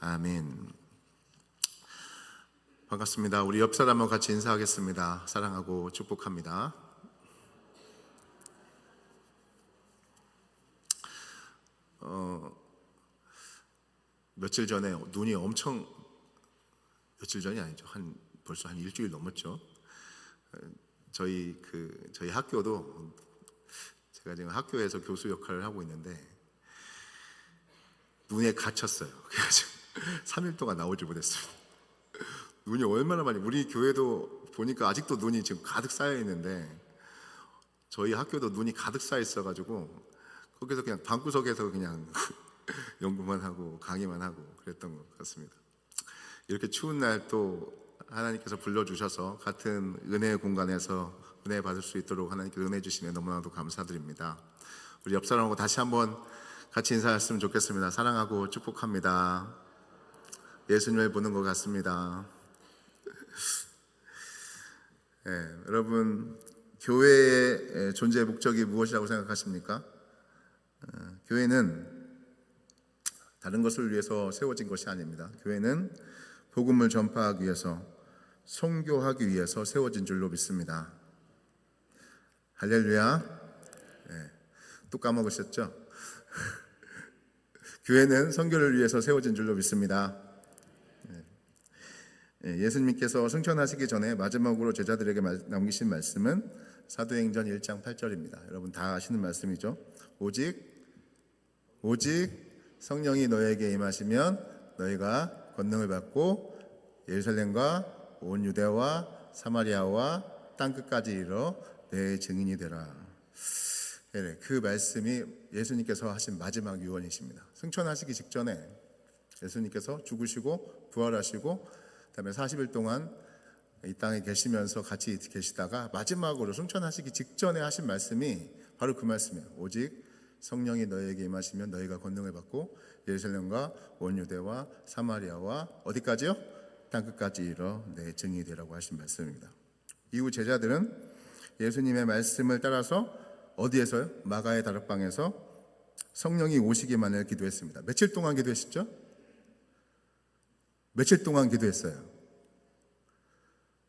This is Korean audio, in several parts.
아멘. 반갑습니다. 우리 옆 사람과 같이 인사하겠습니다. 사랑하고 축복합니다. 며칠 전에 눈이 엄청, 며칠 전이 아니죠. 벌써 한 일주일 넘었죠. 저희 학교도, 제가 지금 학교에서 교수 역할을 하고 있는데 눈에 갇혔어요. 그래가지고 3일 동안 나오지 못했어요. 눈이 얼마나 많이, 우리 교회도 보니까 아직도 눈이 지금 가득 쌓여 있는데 저희 학교도 눈이 가득 쌓여 있어가지고 거기서 그냥 방구석에서 그냥 연구만 하고 강의만 하고 그랬던 것 같습니다. 이렇게 추운 날 또 하나님께서 불러주셔서 같은 은혜의 공간에서 은혜 받을 수 있도록 하나님께 은혜 주시면 너무나도 감사드립니다. 우리 옆 사람하고 다시 한번 같이 인사했으면 좋겠습니다. 사랑하고 축복합니다. 예수님을 보는 것 같습니다. 여러분, 교회의 존재의 목적이 무엇이라고 생각하십니까? 교회는 다른 것을 위해서 세워진 것이 아닙니다. 교회는 복음을 전파하기 위해서, 선교하기 위해서 세워진 줄로 믿습니다. 할렐루야. 또 까먹으셨죠? 교회는 선교를 위해서 세워진 줄로 믿습니다. 예수님께서 승천하시기 전에 마지막으로 제자들에게 남기신 말씀은 사도행전 1장 8절입니다. 여러분 다 아시는 말씀이죠. 오직 성령이 너에게 임하시면 너희가 권능을 받고 예루살렘과 온 유대와 사마리아와 땅끝까지 이르러 내 증인이 되라. 그 말씀이 예수님께서 하신 마지막 유언이십니다. 승천하시기 직전에 예수님께서 죽으시고 부활하시고 그다음에 40일 동안 이 땅에 계시면서 같이 계시다가 마지막으로 승천하시기 직전에 하신 말씀이 바로 그 말씀이에요. 오직 성령이 너희에게 임하시면 너희가 권능을 받고 예루살렘과 온 유대와 사마리아와 어디까지요? 땅끝까지 이르러 내 증인이 되라고 하신 말씀입니다. 이후 제자들은 예수님의 말씀을 따라서 어디에서요? 마가의 다락방에서 성령이 오시기만을 기도했습니다. 며칠 동안 기도했었죠? 며칠 동안 기도했어요?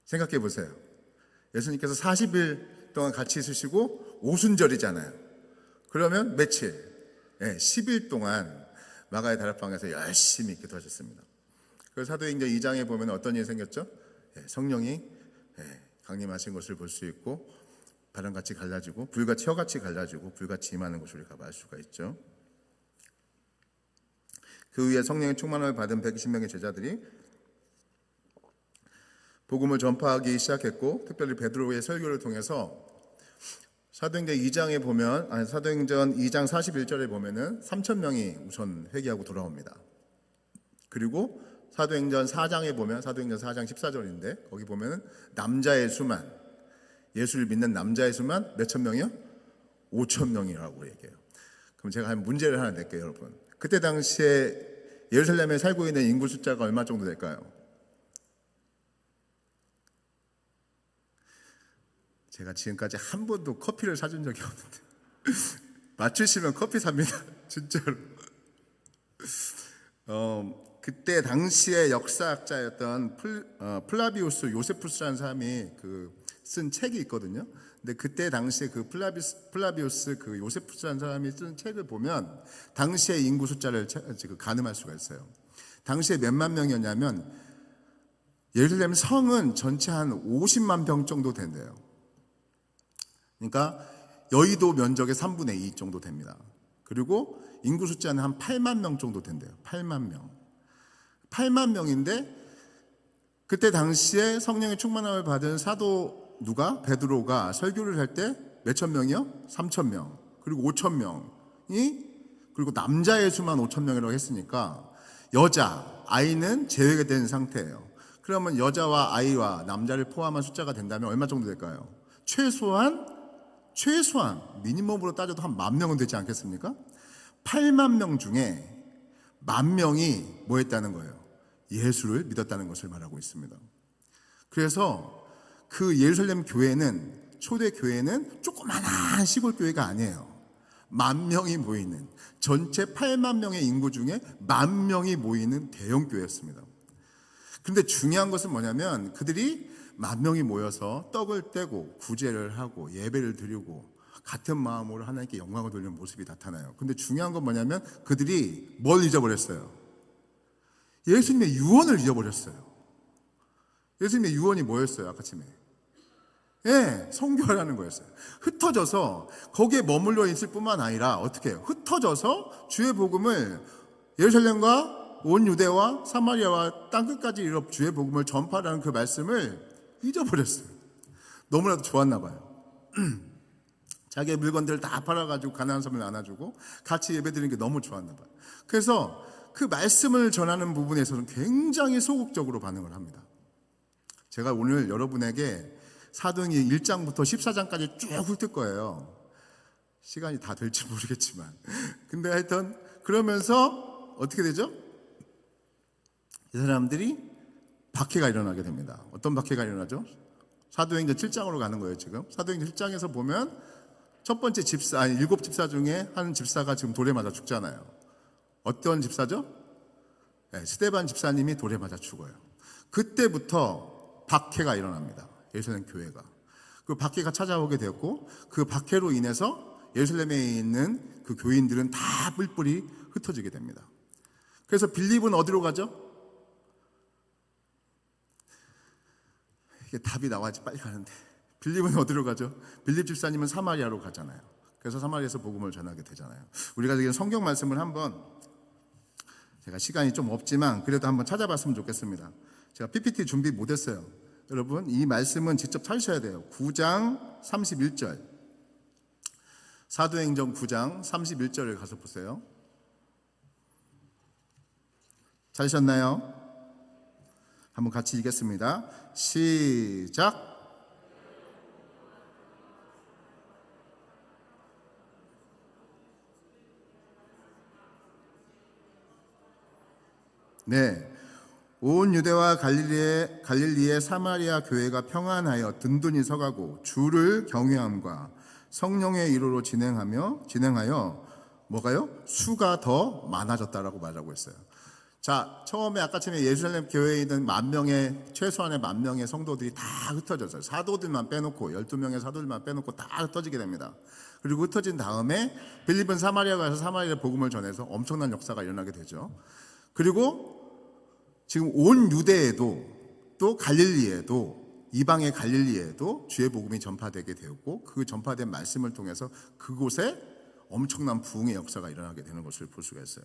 생각해 보세요. 예수님께서 40일 동안 같이 있으시고 오순절이잖아요. 그러면 며칠? 10일 동안 마가의 다락방에서 열심히 기도하셨습니다. 그래서 사도행전 2장에 보면 어떤 일이 생겼죠? 성령이 강림하신 것을 볼 수 있고 바람같이 갈라지고 불같이 혀같이 갈라지고 불같이 임하는 것을 우리가 알 수가 있죠. 그 위에 성령의 충만함을 받은 120명의 제자들이 복음을 전파하기 시작했고, 특별히 베드로의 설교를 통해서 사도행전 2장에 보면, 사도행전 2장 41절에 보면은 3,000명이 우선 회개하고 돌아옵니다. 그리고 사도행전 4장에 보면, 사도행전 4장 14절인데 거기 보면은 남자의 수만, 예수를 믿는 남자의 수만 몇천 명이요? 5,000명이라고 얘기해요. 그럼 제가 한 문제를 하나 낼게요, 여러분. 그때 당시에 예루살렘에 살고 있는 인구 숫자가 얼마 정도 될까요? 제가 지금까지 한 번도 커피를 사준 적이 없는데 맞추시면 커피 삽니다. 진짜로. 그때 당시의 역사학자였던 플라비우스 요세푸스라는 사람이 쓴 책이 있거든요. 근데 그때 당시에 그 플라비우스 요세푸스라는 사람이 쓴 책을 보면 당시의 인구 숫자를 가늠할 수가 있어요. 당시에 몇만 명이었냐면 예루살렘 성은 전체 한 50만 평 정도 된대요. 그러니까 여의도 면적의 3분의 2 정도 됩니다. 그리고 인구 숫자는 한 8만 명 정도 된대요. 8만 명. 8만 명인데 그때 당시에 성령의 충만함을 받은 사도 누가? 베드로가 설교를 할 때 몇천 명이요? 3,000명. 그리고 5,000명이, 그리고 남자의 수만 5,000명이라고 했으니까 여자, 아이는 제외가 된 상태예요. 그러면 여자와 아이와 남자를 포함한 숫자가 된다면 얼마 정도 될까요? 최소한 미니멈으로 따져도 한 10,000명은 되지 않겠습니까? 8만 명 중에 10,000명이 뭐 했다는 거예요? 예수를 믿었다는 것을 말하고 있습니다. 그래서 그 예루살렘 교회는, 초대 교회는 조그만한 시골 교회가 아니에요. 10,000명이 모이는, 전체 8만 명의 인구 중에 10,000명이 모이는 대형 교회였습니다. 그런데 중요한 것은 뭐냐면 그들이 10,000명이 모여서 떡을 떼고 구제를 하고 예배를 드리고 같은 마음으로 하나님께 영광을 돌리는 모습이 나타나요. 근데 중요한 건 뭐냐면 그들이 뭘 잊어버렸어요? 예수님의 유언을 잊어버렸어요. 예수님의 유언이 뭐였어요? 아까 아침에 선교하라는 거였어요. 흩어져서 거기에 머물러 있을 뿐만 아니라 어떻게 해요? 흩어져서 주의 복음을 예루살렘과 온 유대와 사마리아와 땅끝까지 이르러 주의 복음을 전파하라는 그 말씀을 잊어버렸어요. 너무나도 좋았나 봐요. 자기의 물건들을 다 팔아가지고 가난한 사람을 나눠주고 같이 예배드리는 게 너무 좋았나 봐요. 그래서 그 말씀을 전하는 부분에서는 굉장히 소극적으로 반응을 합니다. 제가 오늘 여러분에게 사도행전 1장부터 14장까지 쭉 훑을 거예요. 시간이 다 될지 모르겠지만. 근데 하여튼 그러면서 어떻게 되죠? 이 사람들이 박해가 일어나게 됩니다. 어떤 박해가 일어나죠? 사도행전 7장으로 가는 거예요, 지금. 사도행전 7장에서 보면 첫 번째 집사, 아니 7 집사 중에 한 집사가 지금 돌에 맞아 죽잖아요. 어떤 집사죠? 스데반 집사님이 돌에 맞아 죽어요. 그때부터 박해가 일어납니다. 예루살렘 교회가. 그 박해가 찾아오게 되었고 그 박해로 인해서 예루살렘에 있는 그 교인들은 다 뿔뿔이 흩어지게 됩니다. 그래서 빌립은 어디로 가죠? 이게 답이 나와야지 빨리 가는데 빌립은 어디로 가죠? 빌립 집사님은 사마리아로 가잖아요. 그래서 사마리아에서 복음을 전하게 되잖아요. 우리가 지금 성경 말씀을 한번, 제가 시간이 좀 없지만 그래도 한번 찾아봤으면 좋겠습니다. 제가 PPT 준비 못했어요. 여러분 이 말씀은 직접 찾으셔야 돼요. 9장 31절, 사도행전 9장 31절을 가서 보세요. 찾으셨나요? 한번 같이 읽겠습니다. 시작. 네, 온 유대와 갈릴리의 사마리아 교회가 평안하여 든든히 서가고 주를 경외함과 성령의 이로로 진행하여 뭐가요? 수가 더 많아졌다라고 말하고 있어요. 자, 처음에 아까 전에 예루살렘 교회에 있는 10,000명의, 최소한의 10,000명의 성도들이 다 흩어졌어요. 사도들만 빼놓고, 12명의 사도들만 빼놓고 다 흩어지게 됩니다. 그리고 흩어진 다음에 빌립은 사마리아 가서 사마리아 복음을 전해서 엄청난 역사가 일어나게 되죠. 그리고 지금 온 유대에도 또 갈릴리에도, 이방의 갈릴리에도 주의 복음이 전파되게 되었고 그 전파된 말씀을 통해서 그곳에 엄청난 부흥의 역사가 일어나게 되는 것을 볼 수가 있어요.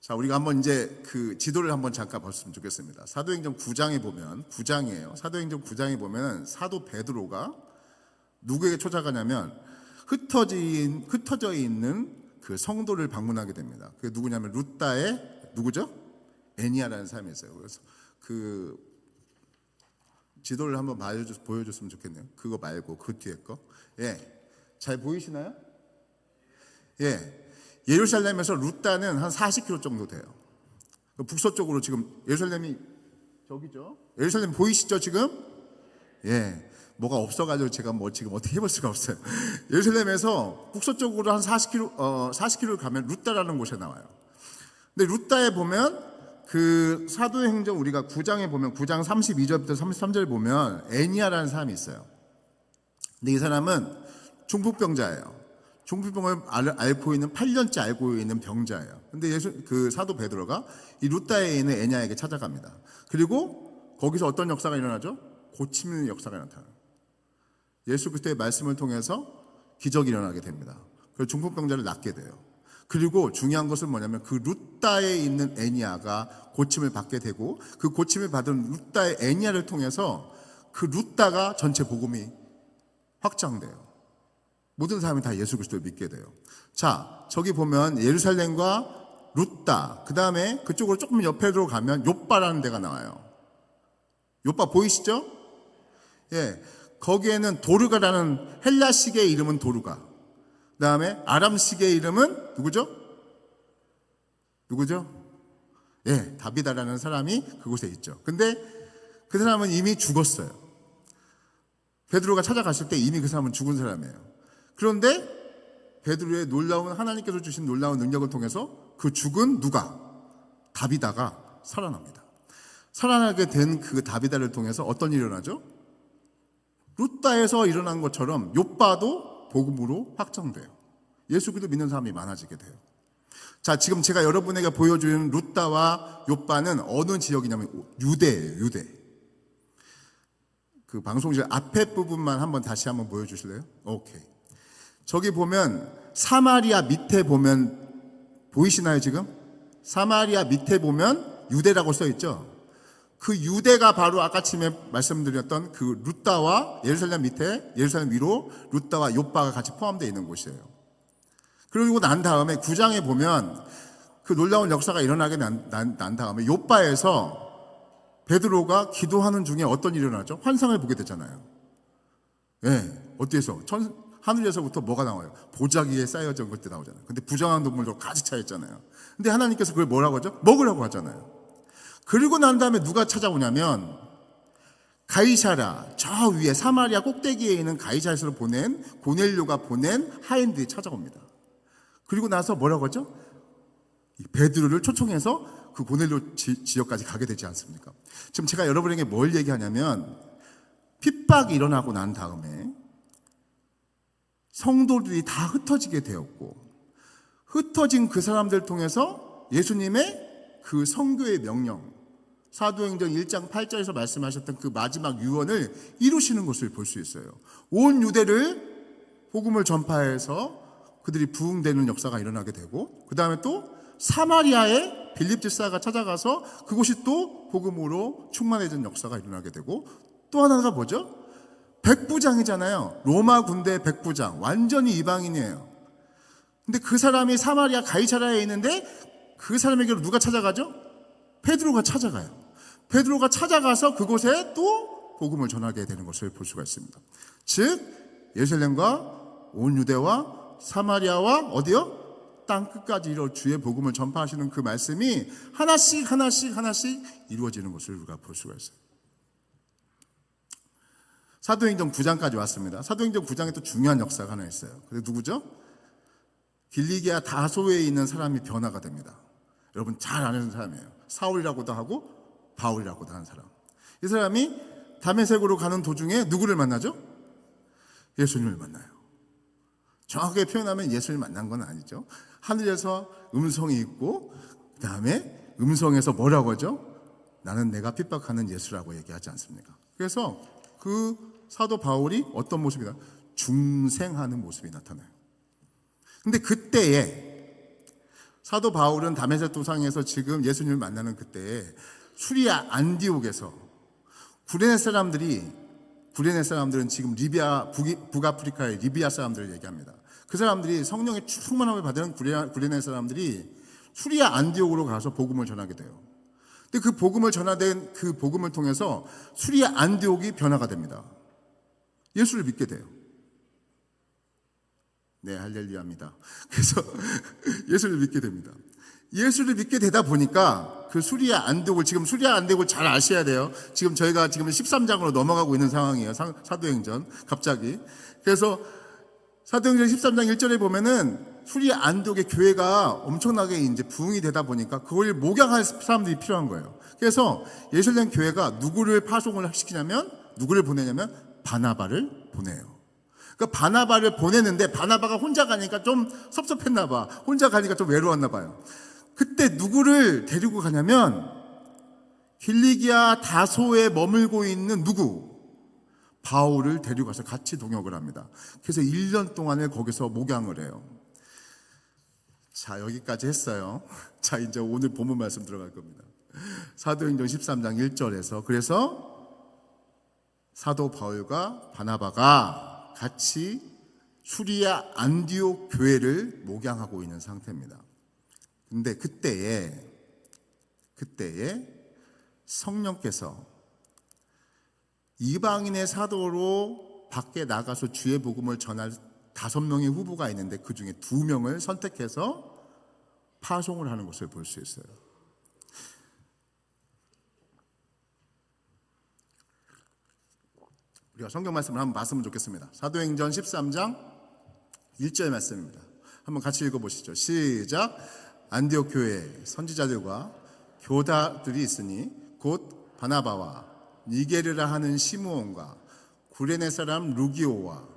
자, 우리가 한번 이제 그 지도를 한번 잠깐 봤으면 좋겠습니다. 사도행전 9장에 보면, 9장이에요. 사도행전 9장에 보면 사도 베드로가 누구에게 초자가냐면 흩어져 있는 그 성도를 방문하게 됩니다. 그게 누구냐면 루다의 누구죠? 애니아라는 사람이 있어요. 그래서 그 지도를 한번 보여줬으면 좋겠네요. 그거 말고 그 뒤에 거. 잘 보이시나요? 예루살렘에서 루다는 한 40km 정도 돼요. 북서쪽으로 지금 예루살렘이 저기죠. 예루살렘 보이시죠 지금? 뭐가 없어가지고 제가 지금 어떻게 해볼 수가 없어요. 예루살렘에서 북서쪽으로 한 40km를 가면 루다라는 곳에 나와요. 근데 루다에 보면 그 사도행전 우리가 9장에 보면 9장 32절부터 33절 보면 애니아라는 사람이 있어요. 근데 이 사람은 중풍병자예요. 중풍병을 앓고 있는 8년째 앓고 있는 병자예요. 근데 그 사도 베드로가 이 루다에 있는 애니아에게 찾아갑니다. 그리고 거기서 어떤 역사가 일어나죠? 고치는 역사가 나타나요. 예수 그리스도의 말씀을 통해서 기적이 일어나게 됩니다. 그래서 중풍병자를 낫게 돼요. 그리고 중요한 것은 뭐냐면 그 루다에 있는 애니아가 고침을 받게 되고 그 고침을 받은 루다의 애니아를 통해서 그 루다가 전체 복음이 확장돼요. 모든 사람이 다 예수 그리스도를 믿게 돼요. 자, 저기 보면 예루살렘과 루다, 그 다음에 그쪽으로 조금 옆으로 가면 욥바라는 데가 나와요. 욥바 보이시죠? 거기에는 도르가라는 헬라식의 이름은 도르가, 그 다음에 아람식의 이름은 누구죠? 다비다라는 사람이 그곳에 있죠. 근데 그 사람은 이미 죽었어요. 베드로가 찾아갔을 때 이미 그 사람은 죽은 사람이에요. 그런데 베드로의 놀라운 하나님께서 주신 놀라운 능력을 통해서 그 죽은 누가? 다비다가 살아납니다. 살아나게 된 그 다비다를 통해서 어떤 일이 일어나죠? 룻다에서 일어난 것처럼 욥바도 복음으로 확정돼요. 예수 그리스도 믿는 사람이 많아지게 돼요. 자, 지금 제가 여러분에게 보여주는 룻다와 욥바는 어느 지역이냐면 유대예요. 유대. 그 방송실 앞에 부분만 다시 한번 보여주실래요? 오케이. 저기 보면 사마리아 밑에 보면 보이시나요 지금? 사마리아 밑에 보면 유대라고 써있죠. 그 유대가 바로 아까 처음에 말씀드렸던 그 룻다와 예루살렘 밑에 예루살렘 위로 룻다와 욥바가 같이 포함되어 있는 곳이에요. 그리고 난 다음에 9장에 보면 그 놀라운 역사가 일어나게 난 다음에 욥바에서 베드로가 기도하는 중에 어떤 일이 일어나죠? 환상을 보게 되잖아요. 네, 어디에서? 하늘에서부터 뭐가 나와요? 보자기에 쌓여진 것들 나오잖아요. 근데 부정한 동물도 가득 차 있잖아요. 근데 하나님께서 그걸 뭐라고 하죠? 먹으라고 하잖아요. 그리고 난 다음에 누가 찾아오냐면 가이사라, 저 위에 사마리아 꼭대기에 있는 가이사라에서 보낸 고넬료가 보낸 하인들이 찾아옵니다. 그리고 나서 뭐라고 하죠? 베드로를 초청해서 그 고넬료 지역까지 가게 되지 않습니까? 지금 제가 여러분에게 뭘 얘기하냐면 핍박이 일어나고 난 다음에 성도들이 다 흩어지게 되었고 흩어진 그 사람들 통해서 예수님의 그 선교의 명령, 사도행전 1장 8절에서 말씀하셨던 그 마지막 유언을 이루시는 것을 볼 수 있어요. 온 유대를 복음을 전파해서 그들이 부흥되는 역사가 일어나게 되고 그 다음에 또 사마리아에 빌립 집사가 찾아가서 그곳이 또 복음으로 충만해진 역사가 일어나게 되고 또 하나가 뭐죠? 백부장이잖아요. 로마 군대 백부장, 완전히 이방인이에요. 근데 그 사람이 사마리아 가이사라에 있는데 그 사람에게로 누가 찾아가죠? 베드로가 찾아가요. 베드로가 찾아가서 그곳에 또 복음을 전하게 되는 것을 볼 수가 있습니다. 즉 예루살렘과 온 유대와 사마리아와 어디요? 땅 끝까지 이르러 주의 복음을 전파하시는 그 말씀이 하나씩 이루어지는 것을 우리가 볼 수가 있어요. 사도행전 9장까지 왔습니다. 사도행전 9장에 또 중요한 역사가 하나 있어요. 그게 누구죠? 길리기아 다소에 있는 사람이 변화가 됩니다. 여러분 잘 아는 사람이에요. 사울이라고도 하고 바울이라고도 하는 사람. 이 사람이 다메섹으로 가는 도중에 누구를 만나죠? 예수님을 만나요. 정확하게 표현하면 예수님을 만난 건 아니죠. 하늘에서 음성이 있고 그 다음에 음성에서 뭐라고 하죠? 나는 내가 핍박하는 예수라고 얘기하지 않습니까? 그래서 그 사도 바울이 어떤 모습이다? 중생하는 모습이 나타나요. 근데 그때에 사도 바울은 다메섹 도상에서 지금 예수님을 만나는 그때에 수리아 안디옥에서 구레네 사람들은 지금 리비아 북아프리카의 리비아 사람들을 얘기합니다. 그 사람들이 성령의 충만함을 받은 구레네 사람들이 수리아 안디옥으로 가서 복음을 전하게 돼요. 근데 그 복음을 전하된 그 복음을 통해서 수리아 안디옥이 변화가 됩니다. 예수를 믿게 돼요. 네, 할렐루야입니다. 그래서 예수를 믿게 됩니다. 예수를 믿게 되다 보니까 그 수리아 안디옥을 지금 수리아 안디옥을 잘 아셔야 돼요. 지금 저희가 지금 13장으로 넘어가고 있는 상황이에요. 사도행전 갑자기. 그래서 사도행전 13장 1절에 보면은 수리아 안디옥의 교회가 엄청나게 이제 부흥이 되다 보니까 그걸 목양할 사람들이 필요한 거예요. 그래서 예루살렘 교회가 누구를 파송을 시키냐면 누구를 보내냐면 바나바를 보내요. 그러니까 바나바를 보내는데 바나바가 혼자 가니까 좀 섭섭했나 봐. 혼자 가니까 좀 외로웠나 봐요. 그때 누구를 데리고 가냐면 길리기아 다소에 머물고 있는 누구? 바울을 데리고 가서 같이 동역을 합니다. 그래서 1년 동안을 거기서 목양을 해요. 자, 여기까지 했어요. 자, 이제 오늘 본문 말씀 들어갈 겁니다. 사도행전 13장 1절에서 그래서 사도 바울과 바나바가 같이 수리아 안디옥 교회를 목양하고 있는 상태입니다. 근데 그때에 성령께서 이방인의 사도로 밖에 나가서 주의 복음을 전할 5명의 후보가 있는데 그 중에 2명을 선택해서 파송을 하는 것을 볼 수 있어요. 우리가 성경 말씀을 한번 봤으면 좋겠습니다. 사도행전 13장 1절 말씀입니다. 한번 같이 읽어보시죠. 시작. 안디옥 교회에 선지자들과 교사들이 있으니 곧 바나바와 니게르라 하는 시므온과 구레네 사람 루기오와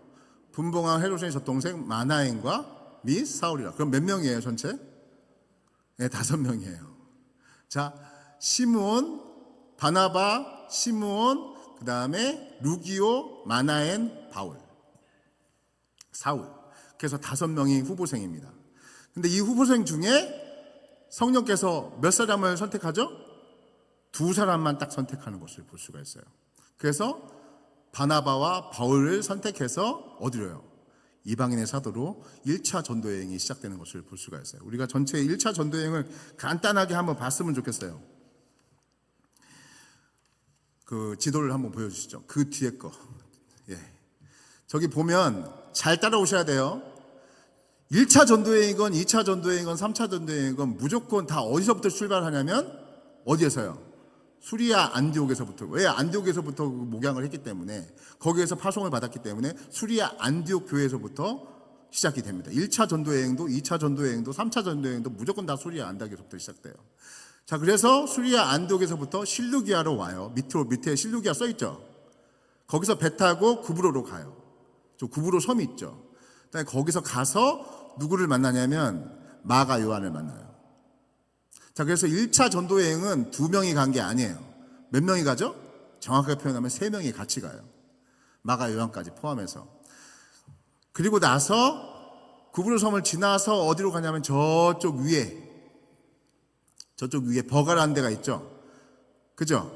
분봉왕 헤롯의 젖동생 마나엔과 및 사울이라. 그럼 몇 명이에요 전체? 네, 5명이에요. 자, 시므온, 바나바, 시므온, 그 다음에 루기오, 마나엔, 바울, 사울. 그래서 5명이 후보생입니다. 근데 이 후보생 중에 성령께서 몇 사람을 선택하죠? 2사람만 딱 선택하는 것을 볼 수가 있어요. 그래서 바나바와 바울을 선택해서 어디로요? 이방인의 사도로 1차 전도여행이 시작되는 것을 볼 수가 있어요. 우리가 전체 1차 전도여행을 간단하게 한번 봤으면 좋겠어요. 그 지도를 한번 보여주시죠. 그 뒤에 거. 예. 저기 보면 잘 따라오셔야 돼요. 1차 전도여행이건 2차 전도여행이건 3차 전도여행이건 무조건 다 어디서부터 출발하냐면 어디에서요? 수리아 안디옥에서부터. 왜? 안디옥에서부터 목양을 했기 때문에, 거기에서 파송을 받았기 때문에 수리아 안디옥 교회에서부터 시작이 됩니다. 1차 전도여행도 2차 전도여행도 3차 전도여행도 무조건 다 수리아 안디옥에서부터 시작돼요. 자, 그래서 수리아 안디옥에서부터 실루기아로 와요. 밑에 실루기아 써있죠. 거기서 배 타고 구브로로 가요. 저 구브로 섬이 있죠. 그다음에 거기서 가서 누구를 만나냐면 마가 요한을 만나요. 자, 그래서 1차 전도여행은 2명이 간 게 아니에요. 몇 명이 가죠? 정확하게 표현하면 3명이 같이 가요. 마가 요한까지 포함해서. 그리고 나서 구브로 섬을 지나서 어디로 가냐면 저쪽 위에 버가라는 데가 있죠. 그죠?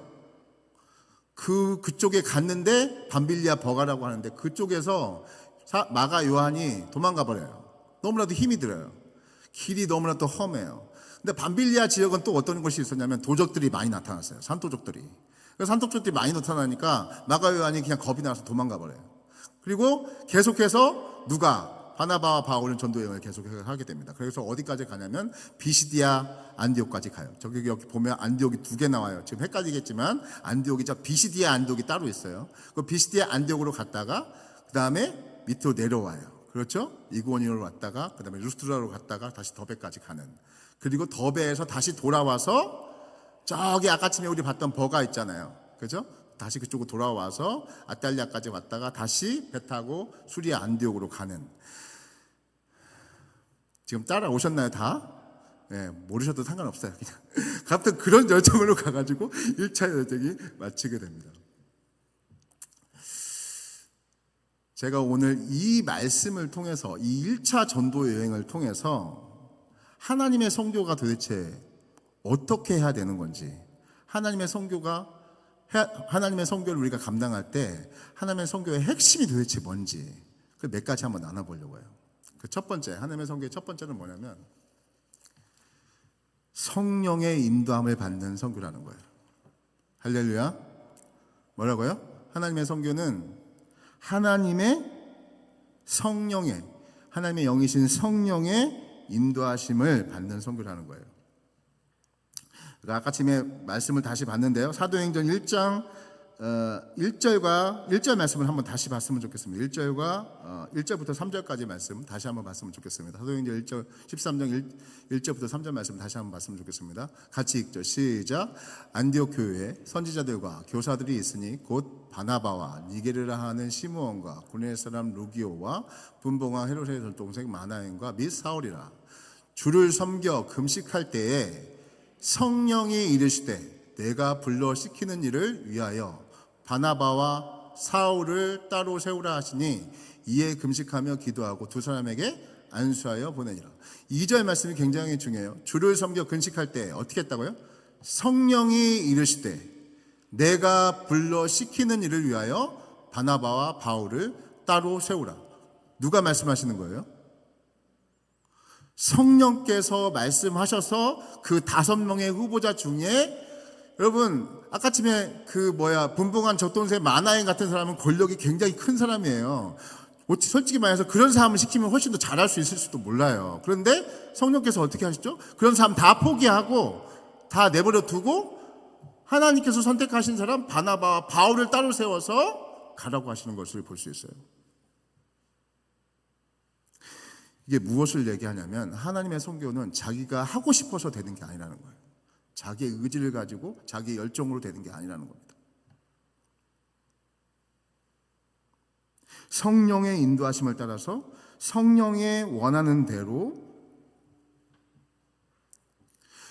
그쪽에 갔는데 밤빌리아 버가라고 하는데 그쪽에서 마가 요한이 도망가 버려요. 너무나도 힘이 들어요. 길이 너무나도 험해요. 근데 밤빌리아 지역은 또 어떤 것이 있었냐면 도적들이 많이 나타났어요. 산도적들이. 그래서 산도적들이 많이 나타나니까 마가 요한이 그냥 겁이 나서 도망가 버려요. 그리고 계속해서 바나바와 바울은 전도여행을 계속해서 하게 됩니다. 그래서 어디까지 가냐면 비시디아 안디옥까지 가요. 여기 보면 안디옥이 2개 나와요. 지금 헷갈리겠지만 안디옥이죠. 비시디아 안디옥이 따로 있어요. 그 비시디아 안디옥으로 갔다가 그 다음에 밑으로 내려와요. 그렇죠? 이고니오로 왔다가 그 다음에 루스트라로 갔다가 다시 더베까지 가는. 그리고 더베에서 다시 돌아와서 저기 아까쯤에 우리 봤던 버가 있잖아요. 그죠? 다시 그쪽으로 돌아와서 아탈리아까지 왔다가 다시 배 타고 수리아 안디옥으로 가는. 지금 따라오셨나요 다? 네, 모르셔도 상관없어요. 그냥 갑자기 그런 여정으로 가가지고 1차 여정이 마치게 됩니다. 제가 오늘 이 말씀을 통해서 이 1차 전도 여행을 통해서 하나님의 선교가 도대체 어떻게 해야 되는 건지, 하나님의 선교를 우리가 감당할 때 하나님의 선교의 핵심이 도대체 뭔지 그 몇 가지 한번 나눠보려고 해요. 그 첫 번째, 하나님의 선교의 첫 번째는 뭐냐면 성령의 인도함을 받는 선교라는 거예요. 할렐루야. 뭐라고요? 하나님의 선교는 하나님의 영이신 성령의 인도하심을 받는 선교라는 거예요. 아까쯤에 말씀을 다시 봤는데요. 사도행전 1장 1절 말씀을 한번 다시 봤으면 좋겠습니다. 1절부터 3절까지 말씀 다시 한번 봤으면 좋겠습니다. 사도행전 13장 1절부터 3절 말씀 다시 한번 봤으면 좋겠습니다. 같이 읽죠. 시작. 안디옥 교회에 선지자들과 교사들이 있으니 곧 바나바와 니게르라 하는 시므온과 구레네 사람 루기오와 분봉왕 헤롯의 동생 마나엔과 및 사울이라. 주를 섬겨 금식할 때에 성령이 이르시되 내가 불러 시키는 일을 위하여 바나바와 사울을 따로 세우라 하시니 이에 금식하며 기도하고 2사람에게 안수하여 보내니라. 2절 말씀이 굉장히 중요해요. 주를 섬겨 금식할 때 어떻게 했다고요? 성령이 이르시되 내가 불러 시키는 일을 위하여 바나바와 바울을 따로 세우라. 누가 말씀하시는 거예요? 성령께서 말씀하셔서 그 5명의 후보자 중에, 여러분 아까쯤에 분봉한 젖동생 마나엔 같은 사람은 권력이 굉장히 큰 사람이에요. 솔직히 말해서 그런 사람을 시키면 훨씬 더 잘할 수 있을 수도 몰라요. 그런데 성령께서 어떻게 하시죠? 그런 사람 다 포기하고 다 내버려 두고 하나님께서 선택하신 사람 바나바와 바울을 따로 세워서 가라고 하시는 것을 볼 수 있어요. 이게 무엇을 얘기하냐면 하나님의 선교는 자기가 하고 싶어서 되는 게 아니라는 거예요. 자기의 의지를 가지고 자기의 열정으로 되는 게 아니라는 겁니다. 성령의 인도하심을 따라서 성령의 원하는 대로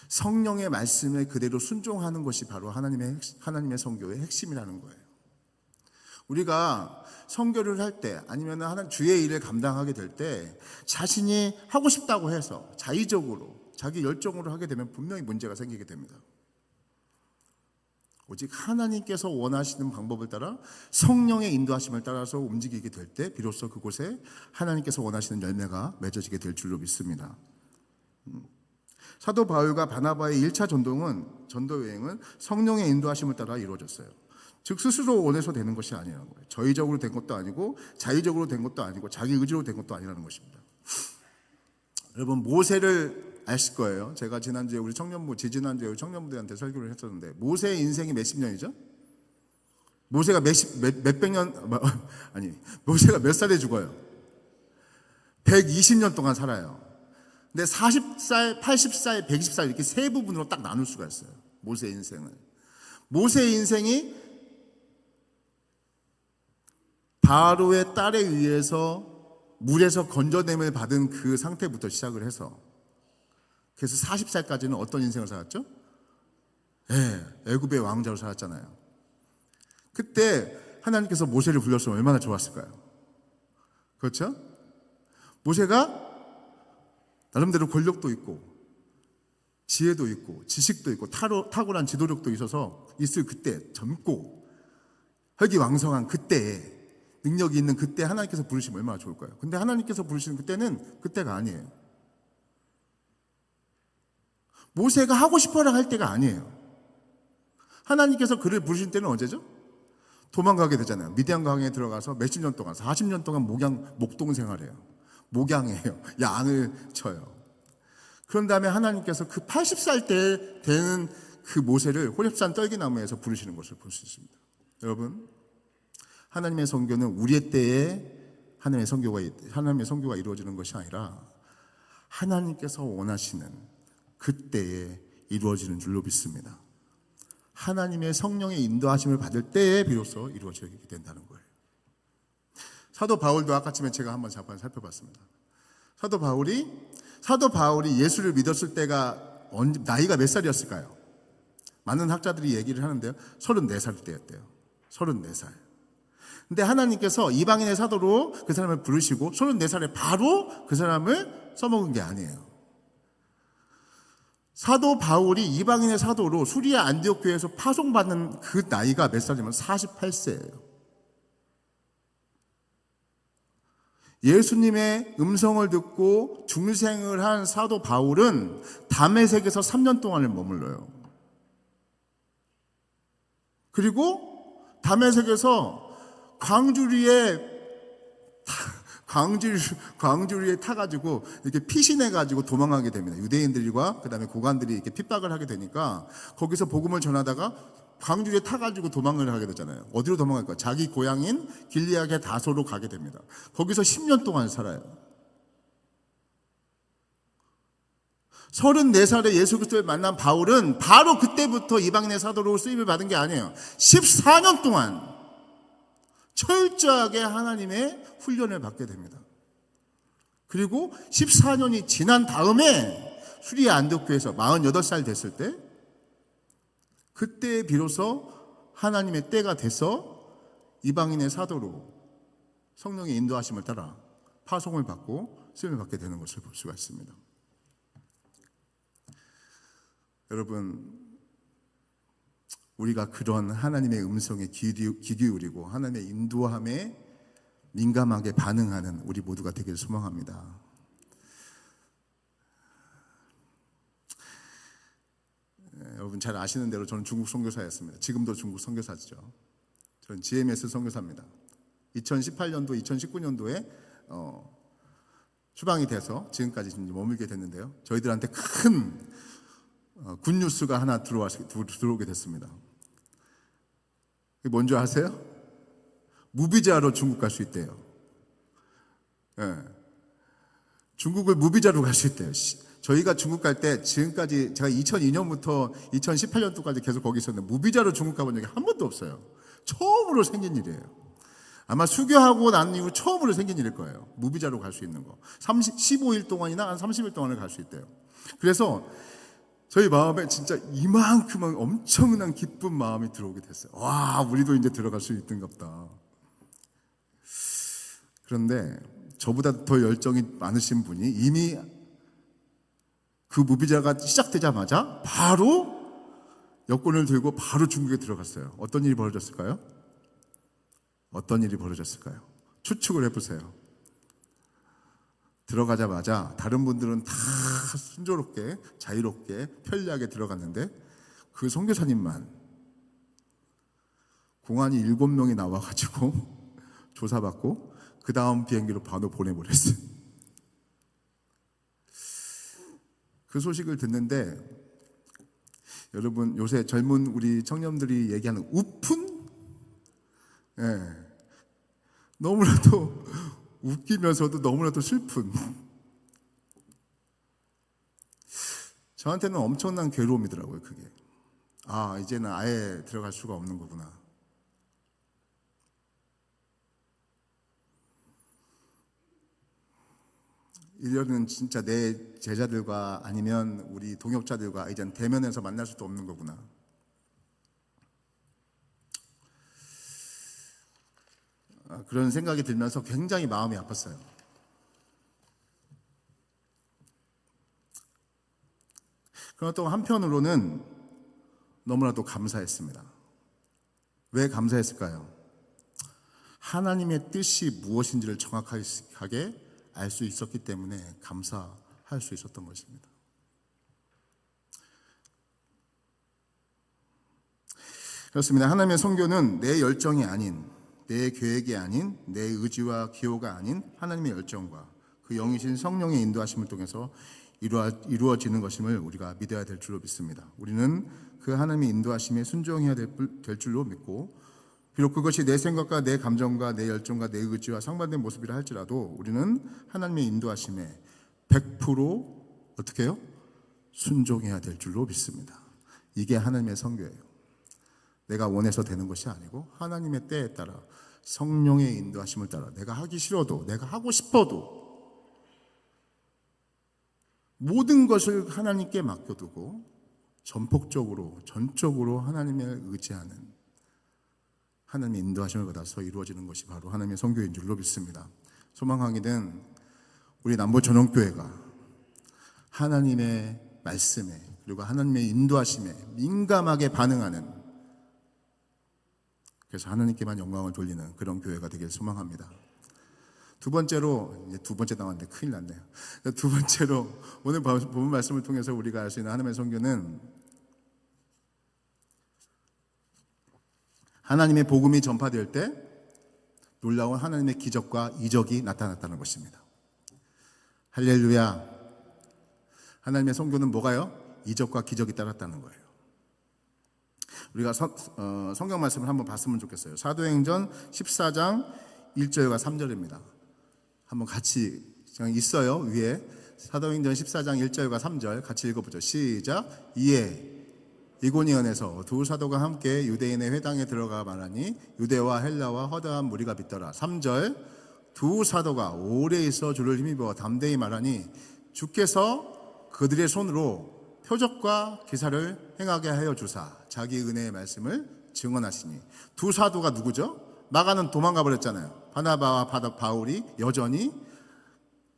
성령의 말씀에 그대로 순종하는 것이 바로 하나님의 선교의 핵심이라는 거예요. 우리가 선교를 할 때 아니면 하나님 주의 일을 감당하게 될 때 자신이 하고 싶다고 해서 자의적으로 자기 열정으로 하게 되면 분명히 문제가 생기게 됩니다. 오직 하나님께서 원하시는 방법을 따라 성령의 인도하심을 따라서 움직이게 될 때 비로소 그곳에 하나님께서 원하시는 열매가 맺어지게 될 줄로 믿습니다. 사도 바울과 바나바의 1차 전도 여행은 성령의 인도하심을 따라 이루어졌어요. 즉 스스로 원해서 되는 것이 아니라는 거예요. 저의적으로 된 것도 아니고 자의적으로 된 것도 아니고 자기 의지로 된 것도 아니라는 것입니다. 여러분 모세를 아실 거예요. 제가 지난주에 우리 지지난주에 우리 청년부들한테 설교를 했었는데 모세의 인생이 몇십 년이죠? 모세가 몇백 년 아니 모세가 몇 살에 죽어요? 120년 동안 살아요. 근데 40살, 80살, 120살 이렇게 세 부분으로 딱 나눌 수가 있어요. 모세의 인생을. 모세의 인생이 바로의 딸에 의해서 물에서 건져냄을 받은 그 상태부터 시작을 해서 그래서 40살까지는 어떤 인생을 살았죠? 애굽의 왕자로 살았잖아요. 그때 하나님께서 모세를 불렀으면 얼마나 좋았을까요? 그렇죠? 모세가 나름대로 권력도 있고 지혜도 있고 지식도 있고 탁월한 지도력도 있을 그때 젊고 혈기왕성한 그때에 능력이 있는 그때 하나님께서 부르시면 얼마나 좋을까요? 근데 하나님께서 부르시는 그때는 그때가 아니에요. 모세가 하고 싶어라 할 때가 아니에요. 하나님께서 그를 부르신 때는 언제죠? 도망가게 되잖아요. 미디안 강에 들어가서 몇십 년 동안 40년 동안 목동 생활해요. 목양해요. 양을 쳐요. 그런 다음에 하나님께서 그 80살 때 되는 그 모세를 호렙산 떨기나무에서 부르시는 것을 볼 수 있습니다. 여러분 하나님의 선교는 우리의 때에 하나님의 선교가 이루어지는 것이 아니라 하나님께서 원하시는 그때에 이루어지는 줄로 믿습니다. 하나님의 성령의 인도하심을 받을 때에 비로소 이루어지게 된다는 거예요. 사도 바울도 아까쯤에 제가 한번 잠깐 살펴봤습니다. 사도 바울이 예수를 믿었을 때가 나이가 몇 살이었을까요? 많은 학자들이 얘기를 하는데요. 34살 때였대요. 34살. 근데 하나님께서 이방인의 사도로 그 사람을 부르시고 34살에 바로 그 사람을 써먹은 게 아니에요. 사도 바울이 이방인의 사도로 수리아 안디옥 교회에서 파송받는 그 나이가 몇 살이면 48세예요. 예수님의 음성을 듣고 중생을 한 사도 바울은 다메섹에서 3년 동안을 머물러요. 그리고 다메섹에서 광주리에 타가지고 이렇게 피신해가지고 도망가게 됩니다. 유대인들과 그다음에 고관들이 이렇게 핍박을 하게 되니까 거기서 복음을 전하다가 광주리에 타가지고 도망을 하게 되잖아요. 어디로 도망갈까? 자기 고향인 길리앗의 다소로 가게 됩니다. 거기서 10년 동안 살아요. 34살에 예수 그리스도를 만난 바울은 바로 그때부터 이방인의 사도로 쓰임을 받은 게 아니에요. 14년 동안 철저하게 하나님의 훈련을 받게 됩니다. 그리고 14년이 지난 다음에 수리아 안디옥교회에서 48살 됐을 때 그때 비로소 하나님의 때가 돼서 이방인의 사도로 성령의 인도하심을 따라 파송을 받고 쓰임을 받게 되는 것을 볼 수가 있습니다. 여러분 우리가 그런 하나님의 음성에 귀 기울이고 하나님의 인도함에 민감하게 반응하는 우리 모두가 되기를 소망합니다. 여러분 잘 아시는 대로 저는 중국 선교사였습니다. 지금도 중국 선교사죠. 저는 GMS 선교사입니다. 2018년도, 2019년도에 추방이 돼서 지금까지 머물게 됐는데요. 저희들한테 큰 굿뉴스가 하나 들어오게 됐습니다. 뭔지 아세요? 무비자로 중국 갈 수 있대요. 네. 중국을 무비자로 갈 수 있대요. 저희가 중국 갈 때 지금까지 제가 2002년부터 2018년도까지 계속 거기 있었는데 무비자로 중국 가본 적이 한 번도 없어요. 처음으로 생긴 일이에요. 아마 수교하고 난 이후 처음으로 생긴 일일 거예요. 무비자로 갈 수 있는 거. 15일 동안이나 한 30일 동안을 갈 수 있대요. 그래서 저희 마음에 진짜 이만큼은 엄청난 기쁜 마음이 들어오게 됐어요. 와, 우리도 이제 들어갈 수 있던갑다. 그런데 저보다 더 열정이 많으신 분이 이미 그 무비자가 시작되자마자 바로 여권을 들고 바로 중국에 들어갔어요. 어떤 일이 벌어졌을까요? 어떤 일이 벌어졌을까요? 추측을 해보세요. 들어가자마자 다른 분들은 다 순조롭게 자유롭게 편리하게 들어갔는데 그 선교사님만 공안이 7명이 나와가지고 조사받고 그 다음 비행기로 바로 보내버렸어요. 그 소식을 듣는데 여러분 요새 젊은 우리 청년들이 얘기하는 우픈? 예. 너무나도 웃기면서도 너무나도 슬픈, 저한테는 엄청난 괴로움이더라고요. 그게 이제는 아예 들어갈 수가 없는 거구나. 이제는 진짜 내 제자들과 아니면 우리 동역자들과 이제는 대면에서 만날 수도 없는 거구나. 그런 생각이 들면서 굉장히 마음이 아팠어요. 그러나 또 한편으로는 너무나도 감사했습니다. 왜 감사했을까요? 하나님의 뜻이 무엇인지를 정확하게 알 수 있었기 때문에 감사할 수 있었던 것입니다. 그렇습니다. 하나님의 선교는 내 열정이 아닌, 내 계획이 아닌, 내 의지와 기호가 아닌 하나님의 열정과 그 영이신 성령의 인도하심을 통해서 이루어지는 것임을 우리가 믿어야 될 줄로 믿습니다. 우리는 그 하나님의 인도하심에 순종해야 될 줄로 믿고, 비록 그것이 내 생각과 내 감정과 내 열정과 내 의지와 상반된 모습이라 할지라도 우리는 하나님의 인도하심에 100% 어떻게 해요? 순종해야 될 줄로 믿습니다. 이게 하나님의 선교예요. 내가 원해서 되는 것이 아니고 하나님의 때에 따라 성령의 인도하심을 따라 내가 하기 싫어도 내가 하고 싶어도 모든 것을 하나님께 맡겨두고 전적으로 하나님을 의지하는, 하나님의 인도하심을 받아서 이루어지는 것이 바로 하나님의 선교인 줄로 믿습니다. 소망하기는 우리 남부전원교회가 하나님의 말씀에 그리고 하나님의 인도하심에 민감하게 반응하는, 그래서 하나님께만 영광을 돌리는 그런 교회가 되길 소망합니다. 두 번째로, 이제 두 번째 나왔는데 큰일 났네요. 두 번째로 오늘 본 말씀을 통해서 우리가 알 수 있는 하나님의 선교는 하나님의 복음이 전파될 때 놀라운 하나님의 기적과 이적이 나타났다는 것입니다. 할렐루야. 하나님의 선교는 뭐가요? 이적과 기적이 따랐다는 거예요. 우리가 성경 말씀을 한번 봤으면 좋겠어요. 사도행전 14장 1절과 3절입니다. 한번 같이 있어요. 위에 사도행전 14장 1절과 3절 같이 읽어보죠. 시작. 이에 이고니온에서 두 사도가 함께 유대인의 회당에 들어가 말하니 유대와 헬라와 허다한 무리가 믿더라. 3절. 두 사도가 오래 있어 주를 힘입어 담대히 말하니 주께서 그들의 손으로 표적과 기사를 행하게 하여 주사 자기 은혜의 말씀을 증언하시니. 두 사도가 누구죠? 마가는 도망가 버렸잖아요. 바나바와 바울이 여전히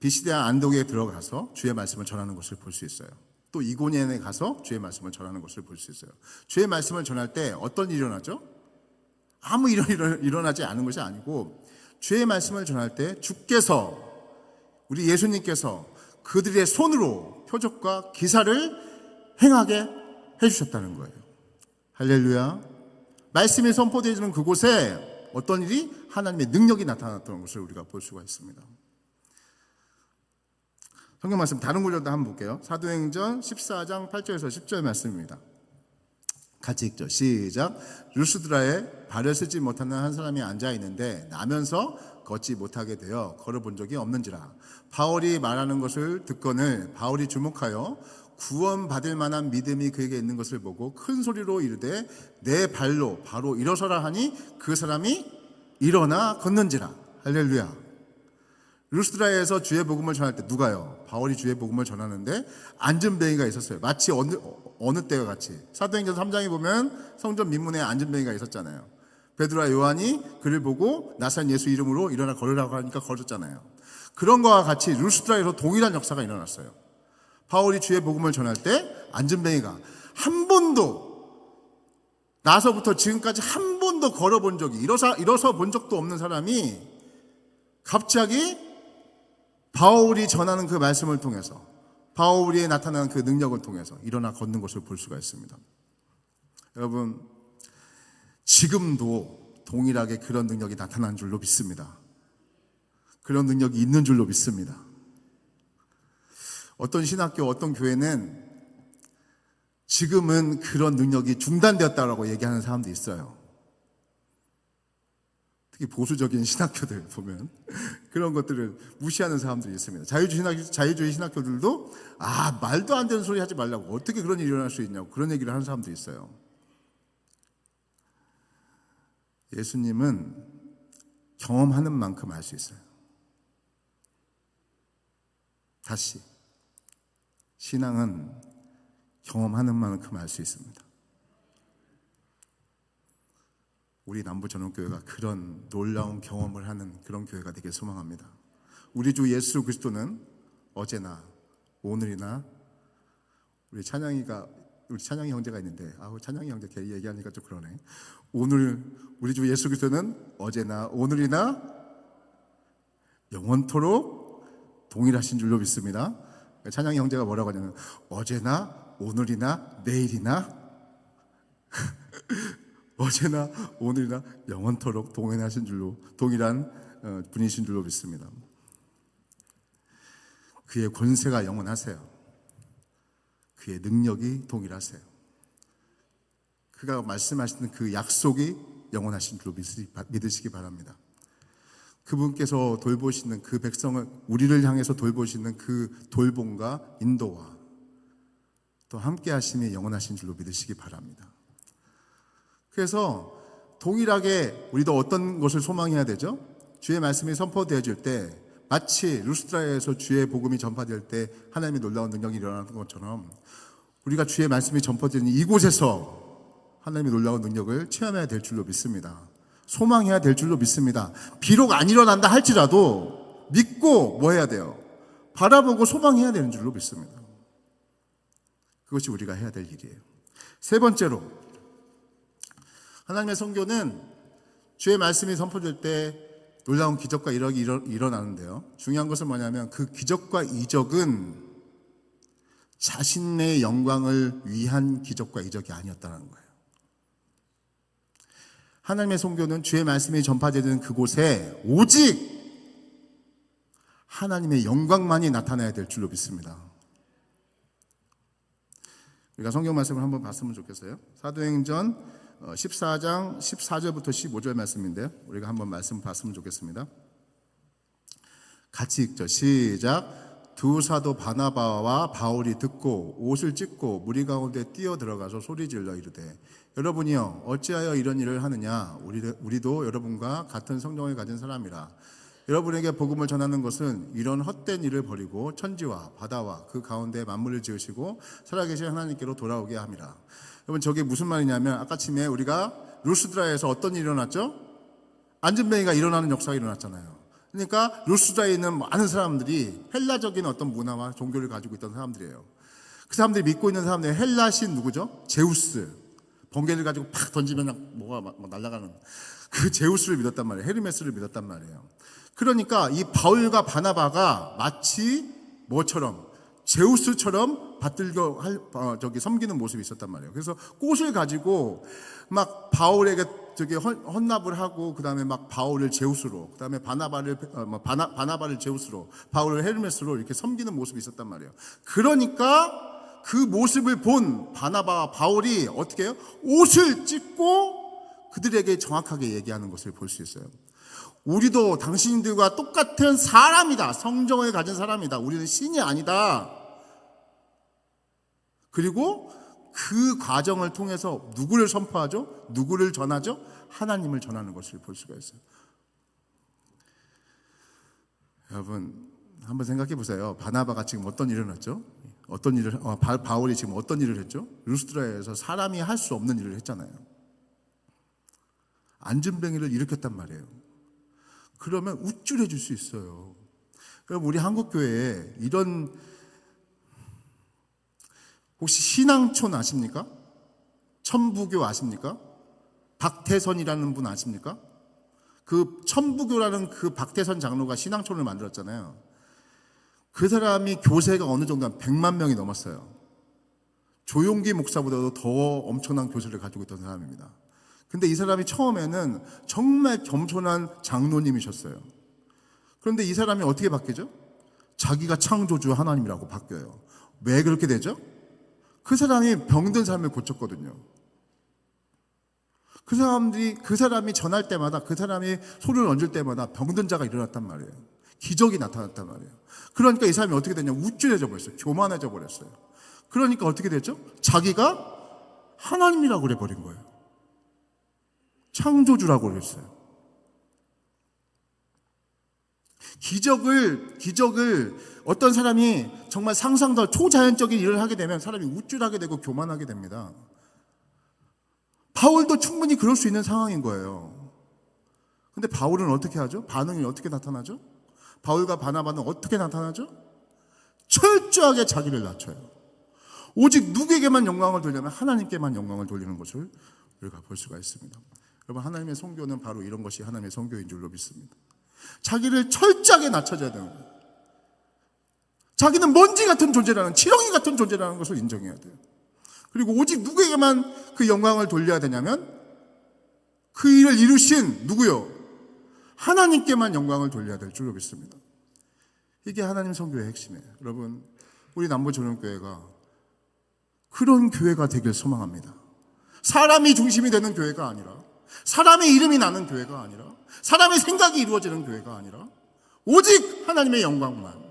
비시대와 안독에 들어가서 주의 말씀을 전하는 것을 볼 수 있어요. 또 이고니온에 가서 주의 말씀을 전하는 것을 볼 수 있어요. 주의 말씀을 전할 때 어떤 일이 일어나죠? 아무 일이 일어나지 않은 것이 아니고, 주의 말씀을 전할 때 주께서, 우리 예수님께서 그들의 손으로 표적과 기사를 행하게 해주셨다는 거예요. 할렐루야. 말씀이 선포되어지는 그곳에 어떤 일이? 하나님의 능력이 나타났던 것을 우리가 볼 수가 있습니다. 성경 말씀 다른 구절도 한번 볼게요. 사도행전 14장 8절에서 10절 말씀입니다. 같이 읽죠. 시작. 루스드라에 발을 쓰지 못하는 한 사람이 앉아 있는데 나면서 걷지 못하게 되어 걸어본 적이 없는지라. 바울이 말하는 것을 듣거늘 바울이 주목하여 구원받을 만한 믿음이 그에게 있는 것을 보고 큰 소리로 이르되 내 발로 바로 일어서라 하니 그 사람이 일어나 걷는지라. 할렐루야. 루스드라에서 주의 복음을 전할 때 누가요? 바울이 주의 복음을 전하는데 앉은뱅이가 있었어요. 마치 어느 때와 같이. 사도행전 3장에 보면 성전 민문에 앉은뱅이가 있었잖아요. 베드로와 요한이 그를 보고 나사렛 예수 이름으로 일어나 걸으라고 하니까 걸었잖아요. 그런 거와 같이 루스드라에서 동일한 역사가 일어났어요. 바울이 주의 복음을 전할 때 앉은뱅이가 한 번도 나서부터 지금까지 한 번도 걸어본 적이 일어서 본 적도 없는 사람이 갑자기 바울이 전하는 그 말씀을 통해서 바울이 나타나는 그 능력을 통해서 일어나 걷는 것을 볼 수가 있습니다. 여러분, 지금도 동일하게 그런 능력이 나타나는 줄로 믿습니다. 그런 능력이 있는 줄로 믿습니다. 어떤 신학교, 어떤 교회는 지금은 그런 능력이 중단되었다라고 얘기하는 사람도 있어요. 특히 보수적인 신학교들 보면 그런 것들을 무시하는 사람들이 있습니다. 자유주의 신학교들도 말도 안 되는 소리 하지 말라고, 어떻게 그런 일이 일어날 수 있냐고 그런 얘기를 하는 사람도 있어요. 예수님은 경험하는 만큼 알 수 있어요. 다시 신앙은 경험하는 만큼 알 수 있습니다. 우리 남부전원교회가 그런 놀라운 경험을 하는 그런 교회가 되길 소망합니다. 우리 주 예수 그리스도는 어제나 오늘이나 우리 찬양이 형제가 있는데 찬양이 형제 걔 얘기하니까 좀 그러네. 오늘 우리 주 예수 그리스도는 어제나 오늘이나 영원토록 동일하신 줄로 믿습니다. 찬양이 형제가 뭐라고 하냐면 어제나 오늘이나 내일이나 어제나 오늘이나 영원토록 동일한 분이신 줄로 믿습니다. 그의 권세가 영원하세요. 그의 능력이 동일하세요. 그가 말씀하시는 그 약속이 영원하신 줄로 믿으시기 바랍니다. 그분께서 돌보시는 그 백성을, 우리를 향해서 돌보시는 그 돌봄과 인도와 또 함께 하심이 영원하신 줄로 믿으시기 바랍니다. 그래서 동일하게 우리도 어떤 것을 소망해야 되죠? 주의 말씀이 선포되어질 때 마치 루스드라에서 주의 복음이 전파될 때 하나님의 놀라운 능력이 일어나는 것처럼 우리가 주의 말씀이 전파되는 이곳에서 하나님의 놀라운 능력을 체험해야 될 줄로 믿습니다. 소망해야 될 줄로 믿습니다. 비록 안 일어난다 할지라도 믿고 뭐 해야 돼요? 바라보고 소망해야 되는 줄로 믿습니다. 그것이 우리가 해야 될 일이에요. 세 번째로, 하나님의 선교는 주의 말씀이 선포될 때 놀라운 기적과 이적이 일어나는데요. 중요한 것은 뭐냐면 그 기적과 이적은 자신의 영광을 위한 기적과 이적이 아니었다는 거예요. 하나님의 선교는 주의 말씀이 전파되는 그곳에 오직 하나님의 영광만이 나타나야 될 줄로 믿습니다. 우리가 성경 말씀을 한번 봤으면 좋겠어요. 사도행전 14장 14절부터 15절 말씀인데요. 우리가 한번 말씀 봤으면 좋겠습니다. 같이 읽죠. 시작. 두 사도 바나바와 바울이 듣고 옷을 찢고 무리 가운데 뛰어 들어가서 소리질러 이르되 여러분이여 어찌하여 이런 일을 하느냐. 우리도 여러분과 같은 성령을 가진 사람이라. 여러분에게 복음을 전하는 것은 이런 헛된 일을 버리고 천지와 바다와 그 가운데 만물을 지으시고 살아계신 하나님께로 돌아오게 함이라. 여러분, 저게 무슨 말이냐면 아까 아침에 우리가 루스드라에서 어떤 일이 일어났죠? 앉은뱅이가 일어나는 역사가 일어났잖아요. 그러니까 루스드라에 있는 많은 사람들이 헬라적인 어떤 문화와 종교를 가지고 있던 사람들이에요. 그 사람들이 믿고 있는 사람들이 헬라 신 누구죠? 제우스. 번개를 가지고 팍 던지면 뭐가 막 날아가는 그 제우스를 믿었단 말이에요. 헤르메스를 믿었단 말이에요. 그러니까 이 바울과 바나바가 마치 뭐처럼 제우스처럼 받들겨 섬기는 모습이 있었단 말이에요. 그래서 꽃을 가지고 막 바울에게 헌납을 하고, 그 다음에 막 바울을 제우스로, 그 다음에 바나바를 제우스로, 바울을 헤르메스로 이렇게 섬기는 모습이 있었단 말이에요. 그러니까 그 모습을 본 바나바와 바울이 어떻게 해요? 옷을 찢고 그들에게 정확하게 얘기하는 것을 볼 수 있어요. 우리도 당신들과 똑같은 사람이다. 성정을 가진 사람이다. 우리는 신이 아니다. 그리고 그 과정을 통해서 누구를 선포하죠? 누구를 전하죠? 하나님을 전하는 것을 볼 수가 있어요. 여러분 한번 생각해 보세요. 바나바가 지금 어떤 일을 했죠? 바울이 지금 어떤 일을 했죠? 루스드라에서 사람이 할 수 없는 일을 했잖아요. 안전뱅이를 일으켰단 말이에요. 그러면 우쭐해질 수 있어요. 그럼 우리 한국교회에 이런, 혹시 신앙촌 아십니까? 천부교 아십니까? 박태선이라는 분 아십니까? 그 천부교라는 그 박태선 장로가 신앙촌을 만들었잖아요. 그 사람이 교세가 어느 정도 한 100만 명이 넘었어요. 조용기 목사보다도 더 엄청난 교세를 가지고 있던 사람입니다. 근데 이 사람이 처음에는 정말 겸손한 장로님이셨어요. 그런데 이 사람이 어떻게 바뀌죠? 자기가 창조주 하나님이라고 바뀌어요. 왜 그렇게 되죠? 그 사람이 병든 사람을 고쳤거든요. 그 사람이 전할 때마다, 그 사람이 소리를 얹을 때마다 병든 자가 일어났단 말이에요. 기적이 나타났단 말이에요. 그러니까 이 사람이 어떻게 됐냐? 우쭐해져 버렸어요. 교만해져 버렸어요. 그러니까 어떻게 됐죠? 자기가 하나님이라고 그래버린 거예요. 창조주라고 그랬어요. 기적을 어떤 사람이 정말 상상도 초자연적인 일을 하게 되면 사람이 우쭐하게 되고 교만하게 됩니다. 바울도 충분히 그럴 수 있는 상황인 거예요. 근데 바울은 어떻게 하죠? 반응이 어떻게 나타나죠? 바울과 바나바는 어떻게 나타나죠? 철저하게 자기를 낮춰요. 오직 누구에게만 영광을 돌리냐면 하나님께만 영광을 돌리는 것을 우리가 볼 수가 있습니다. 여러분, 하나님의 선교는 바로 이런 것이 하나님의 선교인 줄로 믿습니다. 자기를 철저하게 낮춰줘야 되는 거예요. 자기는 먼지 같은 존재라는, 지렁이 같은 존재라는 것을 인정해야 돼요. 그리고 오직 누구에게만 그 영광을 돌려야 되냐면 그 일을 이루신 누구요? 하나님께만 영광을 돌려야 될 줄로 믿습니다. 이게 하나님 선교의 핵심이에요. 여러분, 우리 남부조령교회가 그런 교회가 되길 소망합니다. 사람이 중심이 되는 교회가 아니라, 사람의 이름이 나는 교회가 아니라, 사람의 생각이 이루어지는 교회가 아니라 오직 하나님의 영광만,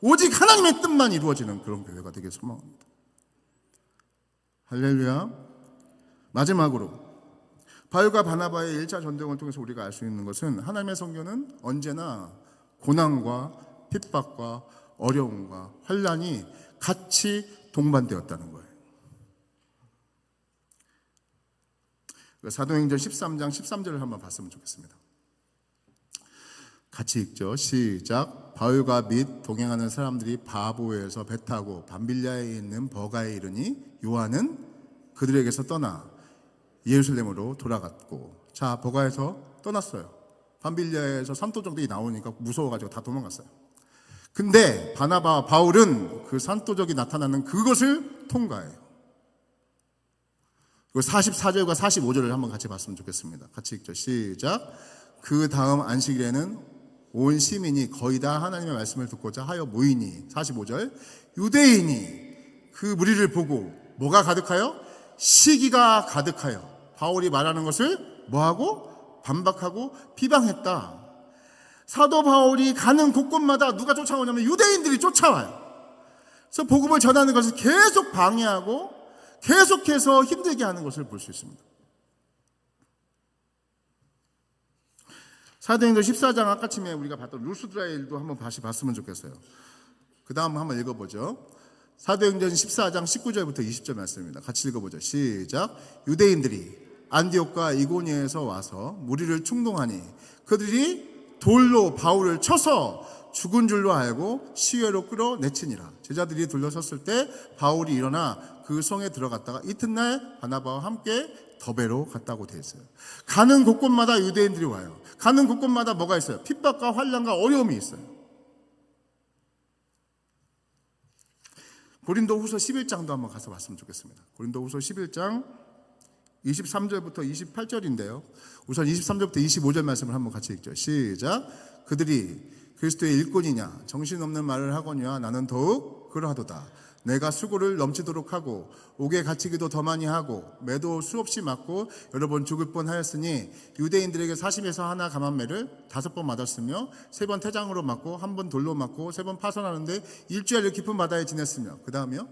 오직 하나님의 뜻만 이루어지는 그런 교회가 되길 소망합니다. 할렐루야. 마지막으로 바울과 바나바의 1차 전쟁을 통해서 우리가 알 수 있는 것은 하나님의 선교는 언제나 고난과 핍박과 어려움과 환난이 같이 동반되었다는 거예요. 사도행전 13장 13절을 한번 봤으면 좋겠습니다. 같이 읽죠. 시작. 바울과 및 동행하는 사람들이 바보에서 배 타고 밤빌리아에 있는 버가에 이르니 요한은 그들에게서 떠나 예루살렘으로 돌아갔고, 자, 버가에서 떠났어요. 밤빌리아에서 산도적들이 나오니까 무서워가지고 다 도망갔어요. 근데 바나바와 바울은 그 산도적이 나타나는 그것을 통과해요. 44절과 45절을 한번 같이 봤으면 좋겠습니다. 같이 읽죠. 시작. 그 다음 안식일에는 온 시민이 거의 다 하나님의 말씀을 듣고자 하여 모이니, 45절, 유대인이 그 무리를 보고 뭐가 가득하여? 시기가 가득하여 바울이 말하는 것을 뭐하고? 반박하고 비방했다. 사도 바울이 가는 곳곳마다 누가 쫓아오냐면 유대인들이 쫓아와요. 그래서 복음을 전하는 것을 계속 방해하고 계속해서 힘들게 하는 것을 볼 수 있습니다. 사도행전 14장 아까쯤에 우리가 봤던 루스드라의 일도 한번 다시 봤으면 좋겠어요. 그 다음 한번 읽어보죠. 사도행전 14장 19절부터 20절 말씀입니다. 같이 읽어보죠. 시작. 유대인들이 안디옥과 이고니에서 와서 무리를 충동하니 그들이 돌로 바울을 쳐서 죽은 줄로 알고 시외로 끌어내치니라. 제자들이 돌려섰을 때 바울이 일어나 그 성에 들어갔다가 이튿날 바나바와 함께 더베로 갔다고 되어 있어요. 가는 곳곳마다 유대인들이 와요. 가는 곳곳마다 뭐가 있어요? 핍박과 환난과 어려움이 있어요. 고린도후서 11장도 한번 가서 봤으면 좋겠습니다. 고린도후서 11장 23절부터 28절인데요. 우선 23절부터 25절 말씀을 한번 같이 읽죠. 시작. 그들이 그리스도의 일꾼이냐 정신없는 말을 하거니와 나는 더욱 그러하도다. 내가 수고를 넘치도록 하고 옥에 갇히기도 더 많이 하고 매도 수없이 맞고 여러 번 죽을 뻔하였으니 유대인들에게 사심에서 하나 감한매를 5번 맞았으며 3번 태장으로 맞고 1번 돌로 맞고 3번 파선하는데 일주일을 깊은 바다에 지냈으며 그 다음이요?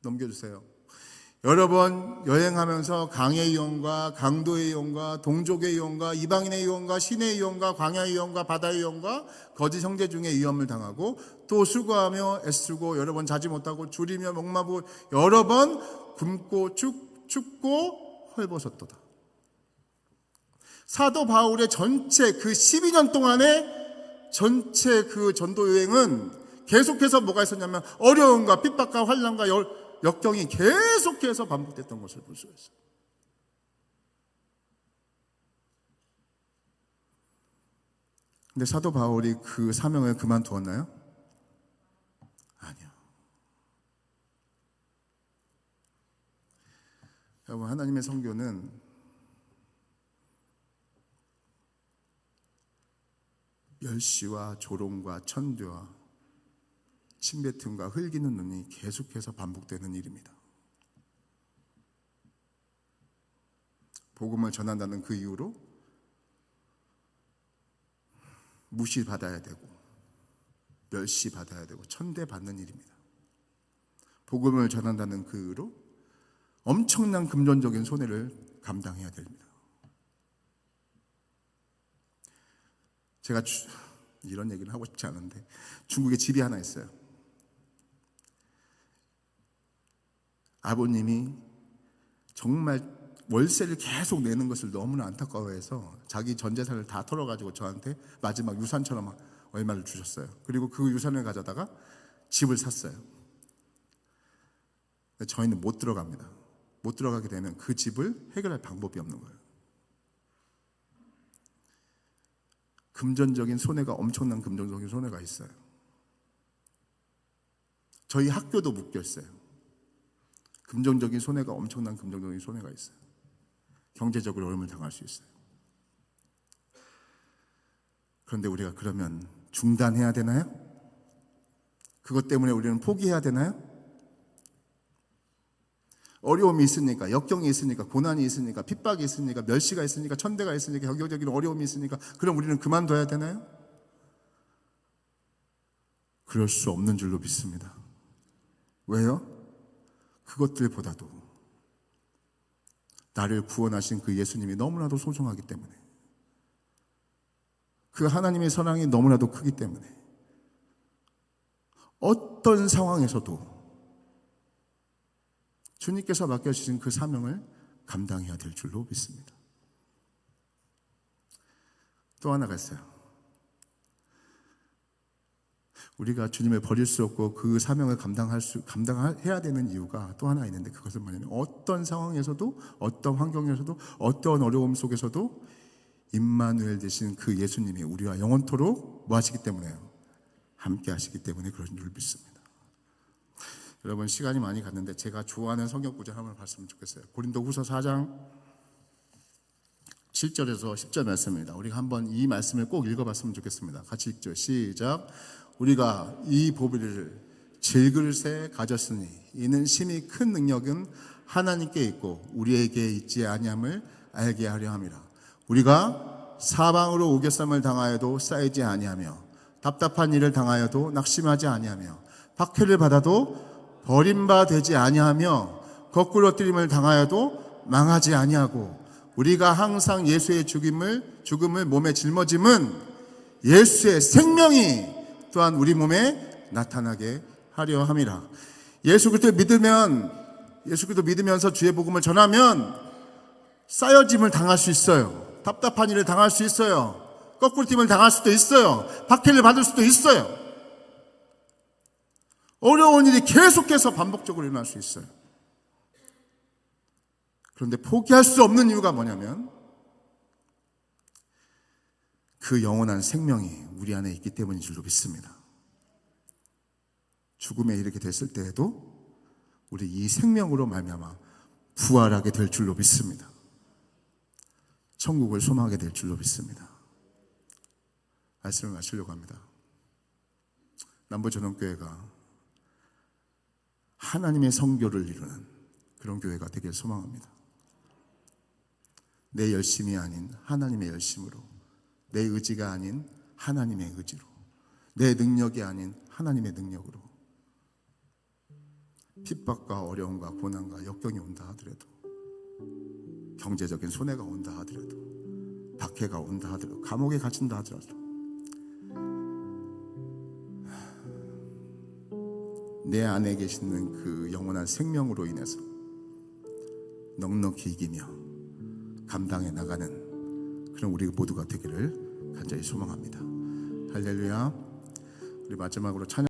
넘겨주세요. 여러 번 여행하면서 강의 이용과 강도의 이용과 동족의 이용과 이방인의 이용과 신의 이용과 광야의 이용과 바다의 이용과 거짓 형제 중에 위험을 당하고 또 수고하며 애쓰고 여러 번 자지 못하고 줄이며 목마르고 여러 번 굶고 춥고 헐벗었도다. 사도 바울의 전체 그 12년 동안의 전체 그 전도 여행은 계속해서 뭐가 있었냐면 어려움과 핍박과 환난과 역경이 계속해서 반복됐던 것을 볼 수 있어요. 근데 사도 바울이 그 사명을 그만두었나요? 아니요. 여러분, 하나님의 선교는 멸시와 조롱과 천대와 침뱉음과 흘기는 눈이 계속해서 반복되는 일입니다. 복음을 전한다는 그 이유로 무시받아야 되고 멸시받아야 되고 천대받는 일입니다. 복음을 전한다는 그 이유로 엄청난 금전적인 손해를 감당해야 됩니다. 제가 이런 얘기는 하고 싶지 않은데 중국에 집이 하나 있어요. 아버님이 정말 월세를 계속 내는 것을 너무나 안타까워해서 자기 전 재산을 다 털어가지고 저한테 마지막 유산처럼 얼마를 주셨어요. 그리고 그 유산을 가져다가 집을 샀어요. 저희는 못 들어갑니다. 못 들어가게 되면 그 집을 해결할 방법이 없는 거예요. 금전적인 손해가 엄청난 금전적인 손해가 있어요. 저희 학교도 묶여 있어요. 금전적인 손해가 엄청난 금전적인 손해가 있어요. 경제적으로 어려움을 당할 수 있어요. 그런데 우리가 그러면 중단해야 되나요? 그것 때문에 우리는 포기해야 되나요? 어려움이 있으니까, 역경이 있으니까, 고난이 있으니까, 핍박이 있으니까, 멸시가 있으니까, 천대가 있으니까, 경제적인 어려움이 있으니까 그럼 우리는 그만둬야 되나요? 그럴 수 없는 줄로 믿습니다. 왜요? 그것들보다도 나를 구원하신 그 예수님이 너무나도 소중하기 때문에, 그 하나님의 사랑이 너무나도 크기 때문에 어떤 상황에서도 주님께서 맡겨주신 그 사명을 감당해야 될 줄로 믿습니다. 또 하나가 있어요. 우리가 주님을 버릴 수 없고 그 사명을 감당해야 되는 이유가 또 하나 있는데, 그것은 뭐냐면 어떤 상황에서도, 어떤 환경에서도, 어떤 어려움 속에서도 임마누엘 되신 그 예수님이 우리와 영원토록 뭐 하시기 때문에요? 함께 하시기 때문에 그런 줄 믿습니다. 여러분, 시간이 많이 갔는데 제가 좋아하는 성경 구절 한번 봤으면 좋겠어요. 고린도후서 4장 7절에서 10절 말씀입니다. 우리가 한번 이 말씀을 꼭 읽어봤으면 좋겠습니다. 같이 읽죠. 시작. 우리가 이 보배를 질그릇에 가졌으니 이는 심히 큰 능력은 하나님께 있고 우리에게 있지 아니함을 알게 하려 함이라. 우리가 사방으로 우겨쌈을 당하여도 쌓이지 아니하며 답답한 일을 당하여도 낙심하지 아니하며 박해를 받아도 버림바 되지 아니하며 거꾸로 엎드림을 당하여도 망하지 아니하고 우리가 항상 예수의 죽음을 몸에 짊어짐은 예수의 생명이 또한 우리 몸에 나타나게 하려 함이라. 예수 그리스도 믿으면서 주의 복음을 전하면 쌓여짐을 당할 수 있어요. 답답한 일을 당할 수 있어요. 거꾸로 튀임을 당할 수도 있어요. 박해를 받을 수도 있어요. 어려운 일이 계속해서 반복적으로 일어날 수 있어요. 그런데 포기할 수 없는 이유가 뭐냐면 그 영원한 생명이 우리 안에 있기 때문인 줄로 믿습니다. 죽음에 이르게 됐을 때에도 우리 이 생명으로 말미암아 부활하게 될 줄로 믿습니다. 천국을 소망하게 될 줄로 믿습니다. 말씀을 마치려고 합니다. 남부전원교회가 하나님의 성교를 이루는 그런 교회가 되길 소망합니다. 내 열심이 아닌 하나님의 열심으로, 내 의지가 아닌 하나님의 의지로, 내 능력이 아닌 하나님의 능력으로, 핍박과 어려움과 고난과 역경이 온다 하더라도, 경제적인 손해가 온다 하더라도, 박해가 온다 하더라도, 감옥에 갇힌다 하더라도 내 안에 계시는 그 영원한 생명으로 인해서 넉넉히 이기며 감당해 나가는 그런 우리 모두가 되기를 간절히 소망합니다. 할렐루야. 우리 마지막으로 찬양